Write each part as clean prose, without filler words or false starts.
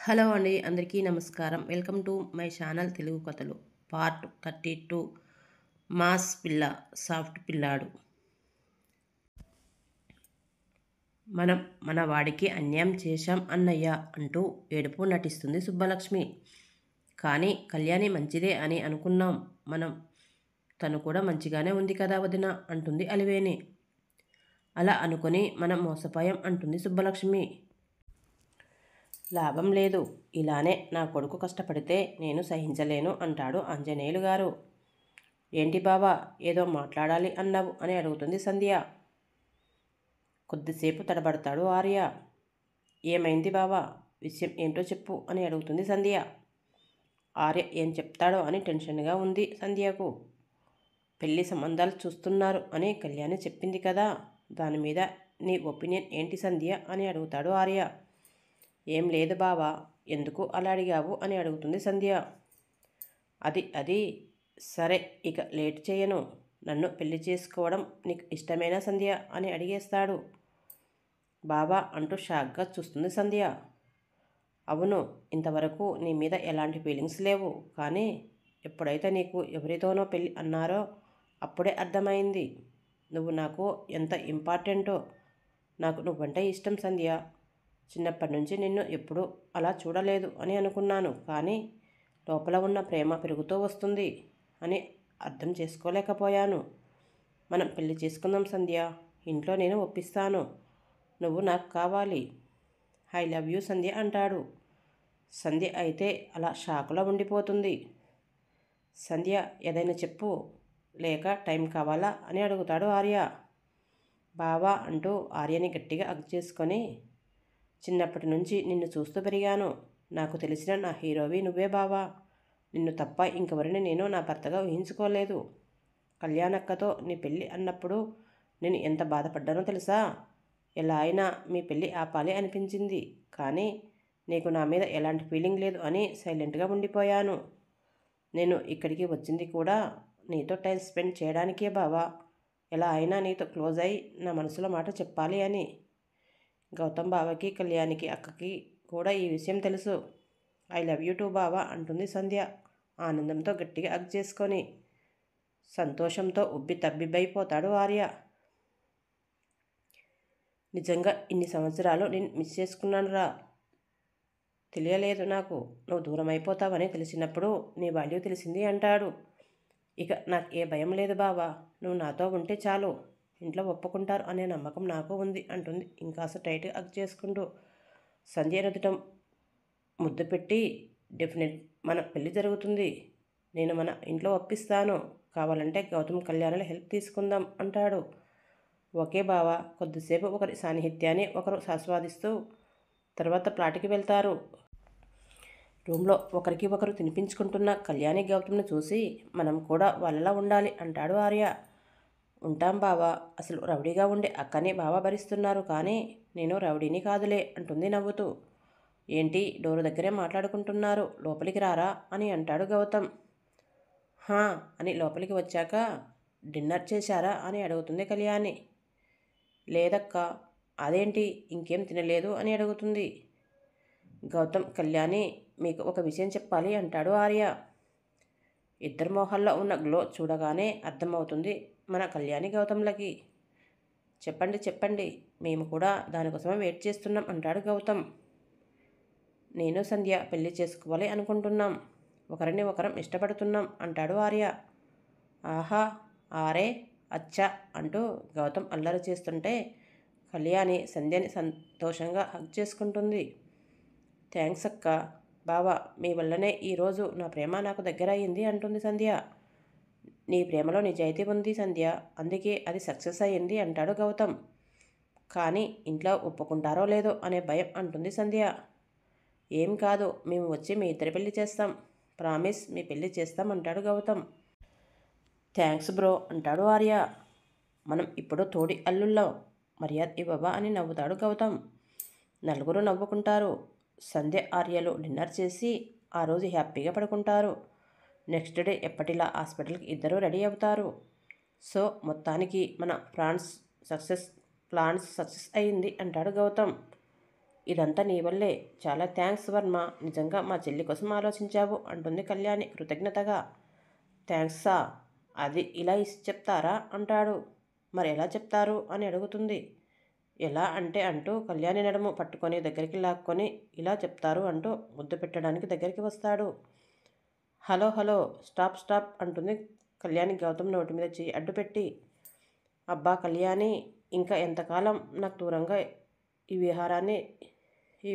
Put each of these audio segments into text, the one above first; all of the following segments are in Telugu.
హలో అండి, అందరికీ నమస్కారం. Welcome to my channel Telugu కథలు పార్ట్ 32. మాస్ పిల్ల సాఫ్ట్ పిల్లాడు. మనం మన వాడికి అన్యాయం చేశాం అన్నయ్య అంటూ ఏడుపు నటిస్తుంది సుబ్బలక్ష్మి. కానీ కళ్యాణి మంచిదే అని అనుకున్నాం మనం. తను కూడా మంచిగానే ఉంది కదా వదిన అంటుంది అలివేణి. అలా అనుకుని మనం మోసపోయాం అంటుంది సుబ్బలక్ష్మి. లాభం లేదు, ఇలానే నా కొడుకు కష్టపడితే నేను సహించలేను అంటాడు ఆంజనేయులు గారు. ఏంటి బావా, ఏదో మాట్లాడాలి అన్నావు అని అడుగుతుంది సంధ్య. కొద్దిసేపు తడబడతాడు ఆర్య. ఏమైంది బావా, విషయం ఏంటో చెప్పు అని అడుగుతుంది సంధ్య. ఆర్య ఏం చెప్తాడో అని టెన్షన్గా ఉంది సంధ్యకు. పెళ్లి సంబంధాలు చూస్తున్నారు అని కళ్యాణి చెప్పింది కదా, దాని మీద నీ ఒపీనియన్ ఏంటి సంధ్య అని అడుగుతాడు ఆర్య. ఏం లేదు బావా, ఎందుకు అలా అడిగావు అని అడుగుతుంది సంధ్య. అది సరే, ఇక లేట్ చేయను. నన్ను పెళ్లి చేసుకోవడం నీకు ఇష్టమేనా సంధ్య అని అడిగేస్తాడు. బావా అంటూ షాక్గా చూస్తుంది సంధ్య. అవును, ఇంతవరకు నీ మీద ఎలాంటి ఫీలింగ్స్ లేవు, కానీ ఎప్పుడైతే నీకు ఎవరితోనో పెళ్ళి అన్నారో అప్పుడే అర్థమైంది నువ్వు నాకు ఎంత ఇంపార్టెంటో. నాకు నువ్వంటే ఇష్టం సంధ్య. చిన్నప్పటి నుంచి నిన్ను ఎప్పుడూ అలా చూడలేదు అని అనుకున్నాను, కానీ లోపల ఉన్న ప్రేమ పెరుగుతూ వస్తుంది అని అర్థం చేసుకోలేకపోయాను. మనం పెళ్లి చేసుకుందాం సంధ్య. ఇంట్లో నేను ఒప్పిస్తాను. నువ్వు నాకు కావాలి. ఐ లవ్ యూ సంధ్య అంటాడు. సంధ్య అయితే అలా షాకులో ఉండిపోతుంది. సంధ్య, ఏదైనా చెప్పు, లేక టైం కావాలా అని అడుగుతాడు ఆర్య. బావా అంటూ ఆర్యని గట్టిగా హగ్ చేసుకొని, చిన్నప్పటి నుంచి నిన్ను చూస్తూ పెరిగాను. నాకు తెలిసిన నా హీరోవి నువ్వే బావా. నిన్ను తప్ప ఇంకెవరిని నేను నా భర్తగా ఊహించుకోలేదు. కళ్యాణక్కతో నీ పెళ్ళి అన్నప్పుడు నేను ఎంత బాధపడ్డానో తెలుసా. ఎలా అయినా మీ పెళ్ళి ఆపాలి అనిపించింది, కానీ నీకు నా మీద ఎలాంటి ఫీలింగ్ లేదు అని సైలెంట్గా ఉండిపోయాను. నేను ఇక్కడికి వచ్చింది కూడా నీతో టైం స్పెండ్ చేయడానికే బావా. ఎలా అయినా నీతో క్లోజ్ అయి నా మనసులో మాట చెప్పాలి అని. గౌతమ్ బావకి, కళ్యాణికి అక్కకి కూడా ఈ విషయం తెలుసు. ఐ లవ్ యూ టూ బావా అంటుంది సంధ్య ఆనందంతో గట్టిగా హగ్ చేసుకొని. సంతోషంతో ఉబ్బి తబ్బిబ్బైపోతాడు ఆర్య. నిజంగా ఇన్ని సంవత్సరాలు నేను మిస్ చేసుకున్నాను రా. తెలియలేదు నాకు నువ్వు దూరం అయిపోతావని. తెలిసినప్పుడు నీ వాల్యూ తెలిసింది అంటాడు. ఇక నాకు ఏ భయం లేదు బావా, నువ్వు నాతో ఉంటే చాలు. ఇంట్లో ఒప్పుకుంటారు అనే నమ్మకం నాకు ఉంది అంటుంది ఇంకాస్త టైట్గా హగ్ చేసుకుంటూ. సంధ్య నుదుటం ముద్దు పెట్టి, డెఫినెట్ మన పెళ్ళి జరుగుతుంది. నేను మన ఇంట్లో ఒప్పిస్తాను. కావాలంటే గౌతమ్ కళ్యాణాల హెల్ప్ తీసుకుందాం అంటాడు. ఓకే బావా. కొద్దిసేపు ఒకరి సాన్నిహిత్యాన్ని ఒకరు ఆస్వాదిస్తూ తర్వాత ప్లాట్కి వెళ్తారు. రూమ్లో ఒకరికి ఒకరు తినిపించుకుంటున్న కళ్యాణి గౌతమ్ని చూసి, మనం కూడా వాళ్ళలా ఉండాలి అంటాడు ఆర్య. ఉంటాం బావా. అసలు రౌడీగా ఉండే అక్కని బావా భరిస్తున్నారు, కానీ నేను రౌడీని కాదులే అంటుంది నవ్వుతూ. ఏంటి, డోరు దగ్గరే మాట్లాడుకుంటున్నారు, లోపలికి రారా అని అంటాడు గౌతమ్. హా అని లోపలికి వచ్చాక, డిన్నర్ చేశారా అని అడుగుతుంది కళ్యాణి. లేదక్క. అదేంటి, ఇంకేం తినలేదు అని అడుగుతుంది. గౌతమ్, కళ్యాణి మీకు ఒక విషయం చెప్పాలి అంటాడు ఆర్య. ఇద్దరు మొహాల్లో ఉన్న గ్లో చూడగానే అర్థమవుతుంది మన కళ్యాణి గౌతమ్లకి. చెప్పండి చెప్పండి, మేము కూడా దానికోసమే వెయిట్ చేస్తున్నాం అంటాడు గౌతమ్. నేను సంధ్య పెళ్లి చేసుకోవాలి అనుకుంటున్నాం. ఒకరిని ఒకరం ఇష్టపడుతున్నాం అంటాడు ఆర్య. ఆహా, ఆరే, అచ్చా అంటూ గౌతమ్ అల్లరి చేస్తుంటే కళ్యాణి సంధ్యని సంతోషంగా హగ్ చేసుకుంటుంది. థ్యాంక్స్ అక్క. బావా, మీ వల్లనే ఈరోజు నా ప్రేమ నాకు దగ్గర అయింది అంటుంది సంధ్య. నీ ప్రేమలో నిజాయితీ ఉంది సంధ్య, అందుకే అది సక్సెస్ అయ్యింది అంటాడు గౌతమ్. కానీ ఇంట్లో ఒప్పుకుంటారో లేదో అనే భయం అంటుంది సంధ్య. ఏం కాదు, మేము వచ్చి మీ ఇద్దరి పెళ్లి చేస్తాం. ప్రామిస్, మీ పెళ్లి చేస్తాం అంటాడు గౌతమ్. థ్యాంక్స్ బ్రో అంటాడు ఆర్య. మనం ఇప్పుడు తోడి అల్లుళ్ళం, మర్యాద ఇవ్వవా అని నవ్వుతాడు గౌతమ్. నలుగురు నవ్వుకుంటారు. సంధ్య ఆర్యలు డిన్నర్ చేసి ఆ రోజు హ్యాపీగా పడుకుంటారు. నెక్స్ట్ డే ఎప్పటిలా హాస్పిటల్కి ఇద్దరు రెడీ అవుతారు. సో మొత్తానికి మన ప్లాన్స్ సక్సెస్ అయ్యింది అంటాడు గౌతమ్. ఇదంతా నీ వల్లే. చాలా థ్యాంక్స్ వర్మ. నిజంగా మా చెల్లి కోసం ఆలోచించావు అంటుంది కళ్యాణి కృతజ్ఞతగా. థ్యాంక్సా? అది ఇలా చెప్తారా అంటాడు. మరి ఎలా చెప్తారు అని అడుగుతుంది. ఎలా అంటే అంటూ కళ్యాణి నడుము పట్టుకొని దగ్గరికి లాక్కొని ఇలా చెప్తారు అంటూ ముద్దు పెట్టడానికి దగ్గరికి వస్తాడు. హలో హలో స్టాప్ స్టాప్ అంటుంది కళ్యాణి గౌతమ్ నోటి మీద చెయ్యి అడ్డుపెట్టి. అబ్బా కళ్యాణి, ఇంకా ఎంతకాలం నాకు దూరంగా ఈ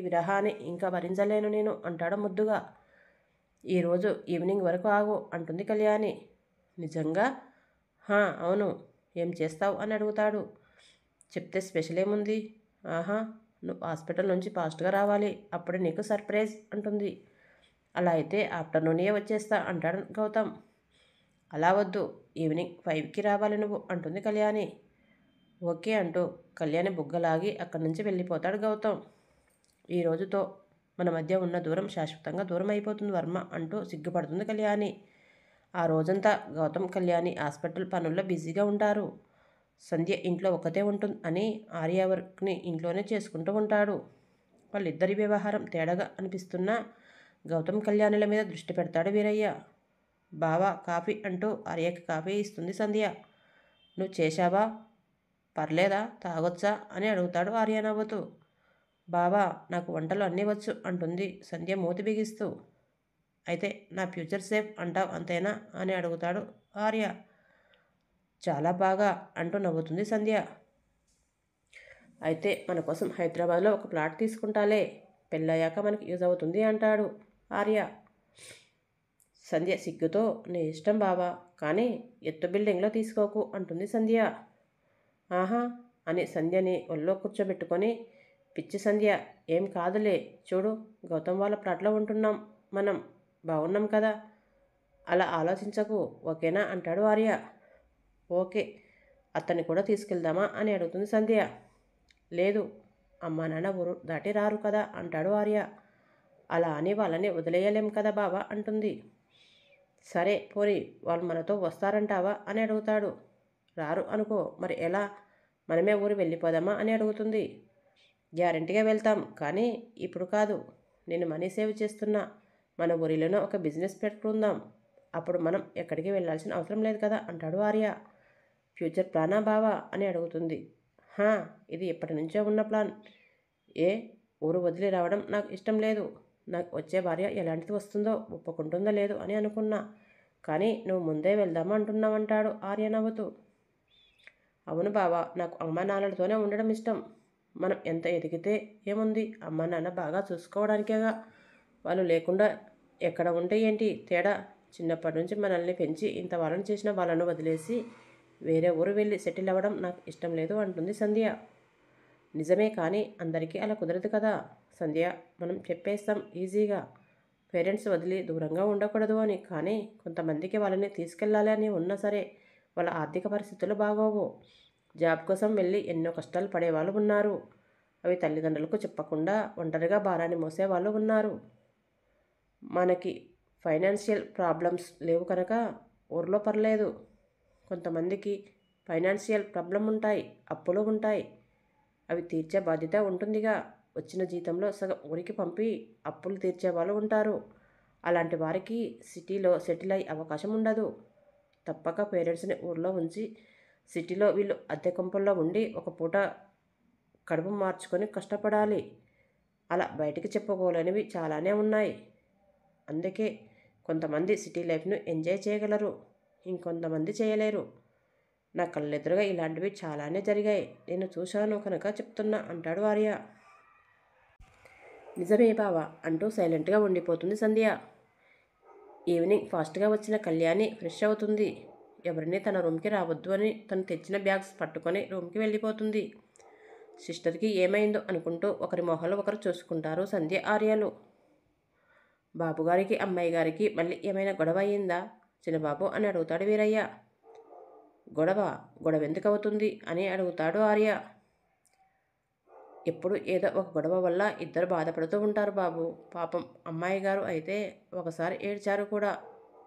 విరహాన్ని ఇంకా భరించలేను నేను అంటాడు ముద్దుగా. ఈరోజు ఈవినింగ్ వరకు ఆగు అంటుంది కళ్యాణి. నిజంగా? అవును. ఏం చేస్తావు అని అడుగుతాడు. చెప్తే స్పెషల్ ఏముంది? ఆహా, నువ్వు హాస్పిటల్ నుంచి ఫాస్ట్గా రావాలి, అప్పుడే నీకు సర్ప్రైజ్ అంటుంది. అలా అయితే ఆఫ్టర్నూనే వచ్చేస్తా అంటాడు గౌతమ్. అలా వద్దు, ఈవినింగ్ 5కి రావాలి నువ్వు అంటుంది కళ్యాణి. ఓకే అంటూ కళ్యాణి బుగ్గలాగి అక్కడి నుంచి వెళ్ళిపోతాడు గౌతమ్. ఈ రోజుతో మన మధ్య ఉన్న దూరం శాశ్వతంగా దూరం అయిపోతుంది వర్మ అంటూ సిగ్గుపడుతుంది కళ్యాణి. ఆ రోజంతా గౌతమ్ కళ్యాణి హాస్పిటల్ పనుల్లో బిజీగా ఉంటారు. సంధ్య ఇంట్లో ఒక్కతే ఉంటుంది అని ఆర్య వర్క్ని ఇంట్లోనే చేసుకుంటూ ఉంటాడు. వాళ్ళిద్దరి వ్యవహారం తేడాగా అనిపిస్తున్నా గౌతమ్ కళ్యాణుల మీద దృష్టి పెడతాడు వీరయ్య. బావా కాఫీ అంటూ ఆర్యకి కాఫీ ఇస్తుంది సంధ్య. నువ్వు చేశావా? పర్లేదా, తాగొచ్చా అని అడుగుతాడు ఆర్య నవ్వుతూ. బావా నాకు వంటలు అన్నీ వచ్చు అంటుంది సంధ్య మూతి బిగిస్తూ. అయితే నా ఫ్యూచర్ సేఫ్ అంటావు అంతేనా అని అడుగుతాడు ఆర్య. చాలా బాగా అంటూ నవ్వుతుంది సంధ్య. అయితే మన కోసం హైదరాబాద్లో ఒక ప్లాట్ తీసుకుంటాలే, పెళ్ళయ్యాక మనకి యూజ్ అవుతుంది అంటాడు ఆర్య. సంధ్య సిగ్గుతో నీ ఇష్టం బావా, కానీ ఎత్తు బిల్డింగ్లో తీసుకోకు అంటుంది సంధ్య. ఆహా అని సంధ్యని ఒళ్ళో కూర్చోబెట్టుకొని, పిచ్చి సంధ్య, ఏం కాదులే, చూడు గౌతమ్ వాళ్ళ ప్లాట్లో ఉంటున్నాం, మనం బాగున్నాం కదా, అలా ఆలోచించకు, ఓకేనా అంటాడు ఆర్య. ఓకే, అతన్ని కూడా తీసుకెళ్దామా అని అడుగుతుంది సంధ్య. లేదు, అమ్మా నాన్న ఊరు దాటి రారు కదా అంటాడు ఆర్య. అలా అని వాళ్ళని వదిలేయలేం కదా బావా అంటుంది. సరే పోనీ వాళ్ళు మనతో వస్తారంటావా అని అడుగుతాడు. రారు అనుకో, మరి ఎలా, మనమే ఊరు వెళ్ళిపోదామా అని అడుగుతుంది. గ్యారెంటీగా వెళ్తాం, కానీ ఇప్పుడు కాదు, నేను మనీ సేవ్ చేస్తున్నా, మన ఊరిలోనే ఒక బిజినెస్ పెట్టుకుందాం, అప్పుడు మనం ఎక్కడికి వెళ్ళాల్సిన అవసరం లేదు కదా అంటాడు ఆర్య. ఫ్యూచర్ ప్లానా బావా అని అడుగుతుంది. ఇది ఎప్పటి నుంచో ఉన్న ప్లాన్. ఊరు వదిలి రావడం నాకు ఇష్టం లేదు. నాకు వచ్చే భార్య ఎలాంటిది వస్తుందో, ఒప్పుకుంటుందో లేదు అని అనుకున్నా, కానీ నువ్వు ముందే వెళ్దామా అంటున్నావంటాడు ఆర్య నవ్వుతూ. అవును బావా, నాకు అమ్మా నాన్నలతోనే ఉండడం ఇష్టం. మనం ఎంత ఎదిగితే ఏముంది, అమ్మా నాన్న బాగా చూసుకోవడానికేగా, వాళ్ళు లేకుండా ఎక్కడ ఉంటే ఏంటి తేడా, చిన్నప్పటి నుంచి మనల్ని పెంచి ఇంత వాళ్ళని చేసిన వాళ్ళను వదిలేసి వేరే ఊరు వెళ్ళి సెటిల్ అవ్వడం నాకు ఇష్టం లేదు అంటుంది సంధ్య. నిజమే, కానీ అందరికీ అలా కుదరదు కదా సంధ్య, మనం చెప్పేస్తాం ఈజీగా, పేరెంట్స్ వదిలి దూరంగా ఉండకూడదు అని, కానీ కొంతమందికి వాళ్ళని తీసుకెళ్ళాలి అని ఉన్నా సరే వాళ్ళ ఆర్థిక పరిస్థితులు బాగోవు. జాబ్ కోసం వెళ్ళి ఎన్నో కష్టాలు పడేవాళ్ళు ఉన్నారు. అవి తల్లిదండ్రులకు చెప్పకుండా ఒంటరిగా భారాన్ని మోసేవాళ్ళు ఉన్నారు. మనకి ఫైనాన్షియల్ ప్రాబ్లమ్స్ లేవు కనుక ఊర్లో పర్లేదు. కొంతమందికి ఫైనాన్షియల్ ప్రాబ్లం ఉంటాయి, అప్పులు ఉంటాయి, అవి తీర్చే బాధ్యత ఉంటుందిగా. వచ్చిన జీతంలో సగం ఊరికి పంపి అప్పులు తీర్చే వాళ్ళు ఉంటారు. అలాంటి వారికి సిటీలో సెటిల్ అయ్యే అవకాశం ఉండదు. తప్పక పేరెంట్స్ని ఊర్లో ఉంచి సిటీలో వీళ్ళు అద్దె కొంపల్లో ఉండి ఒక పూట కడుపు మార్చుకొని కష్టపడాలి. అలా బయటికి చెప్పుకోలేనివి చాలానే ఉన్నాయి. అందుకే కొంతమంది సిటీ లైఫ్ను ఎంజాయ్ చేయగలరు, ఇంకొంతమంది చేయలేరు. నా కళ్ళెదురుగా ఇలాంటివి చాలానే జరిగాయి, నేను చూశాను కనుక చెప్తున్నా అంటాడు ఆర్య. నిజమే బావా అంటూ సైలెంట్గా ఉండిపోతుంది సంధ్య. ఈవినింగ్ ఫాస్ట్గా వచ్చిన కళ్యాణి ఫ్రెష్ అవుతుంది. ఎవరిని తన రూమ్కి రావద్దు అని తను తెచ్చిన బ్యాగ్స్ పట్టుకొని రూమ్కి వెళ్ళిపోతుంది. సిస్టర్కి ఏమైందో అనుకుంటూ ఒకరి మొహాలు ఒకరు చూసుకుంటారు సంధ్య ఆర్యలు. బాబుగారికి అమ్మాయి గారికి మళ్ళీ ఏమైనా గొడవ అయ్యిందా చిన్నబాబు అని అడుగుతాడు వీరయ్య. గొడవ ఎందుకు అవుతుంది అని అడుగుతాడు ఆర్య. ఎప్పుడు ఏదో ఒక గొడవ వల్ల ఇద్దరు బాధపడుతూ ఉంటారు బాబు, పాపం అమ్మాయి గారు అయితే ఒకసారి ఏడ్చారు కూడా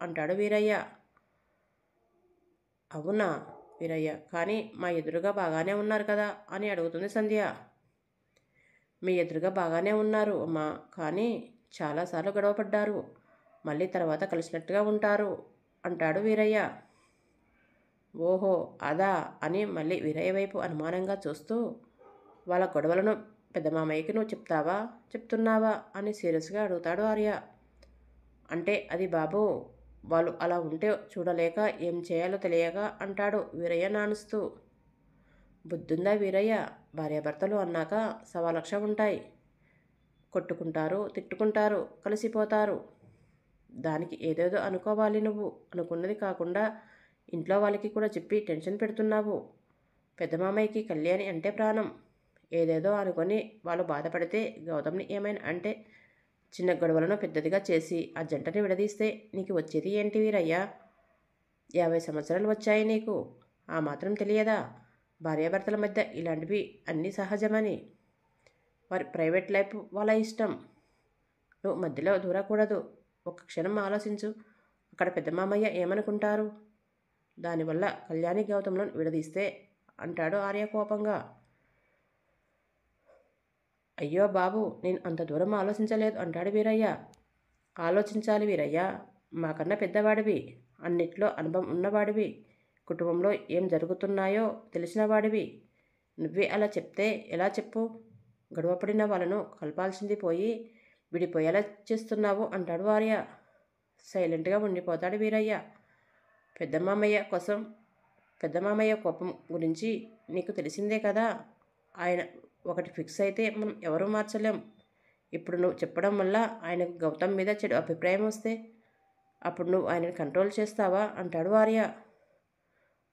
అంటాడు వీరయ్య. అవునా వీరయ్య, కానీ మా ఎదురుగా బాగానే ఉన్నారు కదా అని అడుగుతుంది సంధ్య. మీ ఎదురుగా బాగానే ఉన్నారు అమ్మా, కానీ చాలాసార్లు గొడవపడ్డారు. మళ్ళీ తర్వాత కలిసినట్టుగా ఉంటారు అంటాడు వీరయ్య. ఓహో అదా అని మళ్ళీ వీరయ్య వైపు అనుమానంగా చూస్తూ, వాళ్ళ గొడవలను పెద్ద మామయ్యకి నువ్వు చెప్తున్నావా అని సీరియస్గా అడుగుతాడు ఆర్య. అంటే అది బాబు, వాళ్ళు అలా ఉంటే చూడలేక ఏం చేయాలో తెలియక అంటాడు వీరయ్య నానుస్తూ. బుద్ధుందా వీరయ్య, భార్యాభర్తలు అన్నాక సవాలక్ష ఉంటాయి. కొట్టుకుంటారు, తిట్టుకుంటారు, కలిసిపోతారు. దానికి ఏదేదో అనుకోవాలి, నువ్వు అనుకున్నది కాకుండా ఇంట్లో వాళ్ళకి కూడా చెప్పి టెన్షన్ పెడుతున్నావు. పెద్ద మామయ్యకి కళ్యాణి అంటే ప్రాణం. ఏదేదో అనుకొని వాళ్ళు బాధపడితే గౌతమ్ని ఏమైనా అంటే చిన్న గొడవలను పెద్దదిగా చేసి ఆ జంటని విడదీస్తే నీకు వచ్చేది ఏంటి వీరయ్యా? 50 సంవత్సరాలు వచ్చాయి నీకు, ఆ మాత్రం తెలియదా? భార్యాభర్తల మధ్య ఇలాంటివి అన్నీ సహజమని. వారి ప్రైవేట్ లైఫ్ వాళ్ళ ఇష్టం, నువ్వు మధ్యలో దూరకూడదు. ఒక్క క్షణం ఆలోచించు, అక్కడ పెద్ద మామయ్య ఏమనుకుంటారు? దానివల్ల కళ్యాణి గౌతంలను విడదీస్తే అంటాడు ఆర్య కోపంగా. అయ్యో బాబు, నేను అంత దూరం ఆలోచించలేదు అంటాడు వీరయ్య. ఆలోచించాలి వీరయ్య, మాకన్నా పెద్దవాడివి, అన్నిట్లో అనుభవం ఉన్నవాడివి, కుటుంబంలో ఏం జరుగుతున్నాయో తెలిసిన వాడివి. నువ్వే అలా చెప్తే ఎలా చెప్పు? గొడవపడిన వాళ్ళను కలపాల్సింది పోయి విడిపోయేలా చేస్తున్నావు అంటాడు ఆర్య. సైలెంట్గా ఉండిపోతాడు వీరయ్య. పెద్ద మామయ్య కోపం గురించి నీకు తెలిసిందే కదా. ఆయన ఒకటి ఫిక్స్ అయితే మనం ఎవరూ మార్చలేం. ఇప్పుడు నువ్వు చెప్పడం వల్ల ఆయనకు గౌతమ్ మీద చెడు అభిప్రాయం వస్తే అప్పుడు నువ్వు ఆయనని కంట్రోల్ చేస్తావా అంటాడు ఆర్య.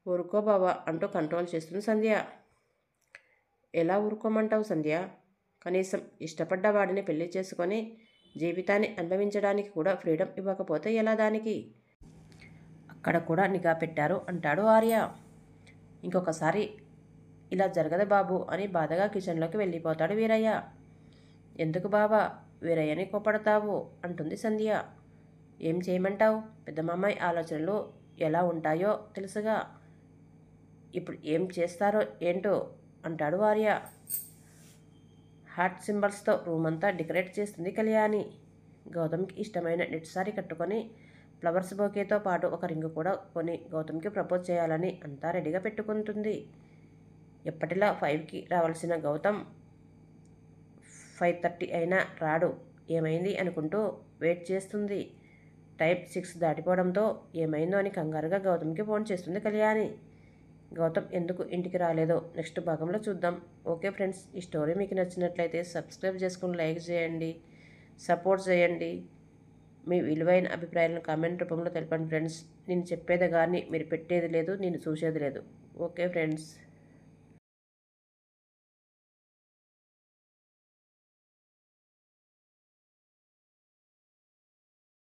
ఊరుకో బావా అంటూ కంట్రోల్ చేస్తుంది సంధ్య. ఎలా ఊరుకోమంటావు సంధ్య? కనీసం ఇష్టపడ్డ వాడిని పెళ్లి చేసుకొని జీవితాన్ని అనుభవించడానికి కూడా ఫ్రీడమ్ ఇవ్వకపోతే ఎలా దానికి? అక్కడ కూడా నిఘా పెట్టారు అంటాడు ఆర్య. ఇంకొకసారి ఇలా జరగదు బాబు అని బాధగా కిచెన్లోకి వెళ్ళిపోతాడు వీరయ్య. ఎందుకు బావా వీరయ్యని కోపడతావు అంటుంది సంధ్య. ఏం చేయమంటావు? పెద్ద మామయ్య ఆలోచనలు ఎలా ఉంటాయో తెలుసుగా. ఇప్పుడు ఏం చేస్తారో ఏంటో అంటాడు ఆర్య. హార్ట్ సింబల్స్తో రూమ్ అంతా డెకరేట్ చేస్తుంది కళ్యాణి. గౌతమ్కి ఇష్టమైన నెట్ సారీ కట్టుకొని ఫ్లవర్స్ బొకేతో పాటు ఒక రింగు కూడా కొని గౌతమ్కి ప్రపోజ్ చేయాలని అంతా రెడీగా పెట్టుకుంటుంది. ఎప్పటిలా 5కి రావాల్సిన గౌతమ్ 5:30 అయినా రాడు. ఏమైంది అనుకుంటూ వెయిట్ చేస్తుంది. టైం 6 దాటిపోవడంతో ఏమైందో అని కంగారుగా గౌతమ్కి ఫోన్ చేస్తుంది కళ్యాణి. గౌతమ్ ఎందుకు ఇంటికి రాలేదో నెక్స్ట్ భాగంలో చూద్దాం. ఓకే ఫ్రెండ్స్, ఈ స్టోరీ మీకు నచ్చినట్లయితే సబ్స్క్రైబ్ చేసుకుని లైక్ చేయండి, సపోర్ట్ చేయండి. మీ విలువైన అభిప్రాయాలను కామెంట్ రూపంలో తెలపండి ఫ్రెండ్స్. నేను చెప్పేది కానీ మీరు పెట్టేది లేదు, నేను చూసేది లేదు. Okay friends.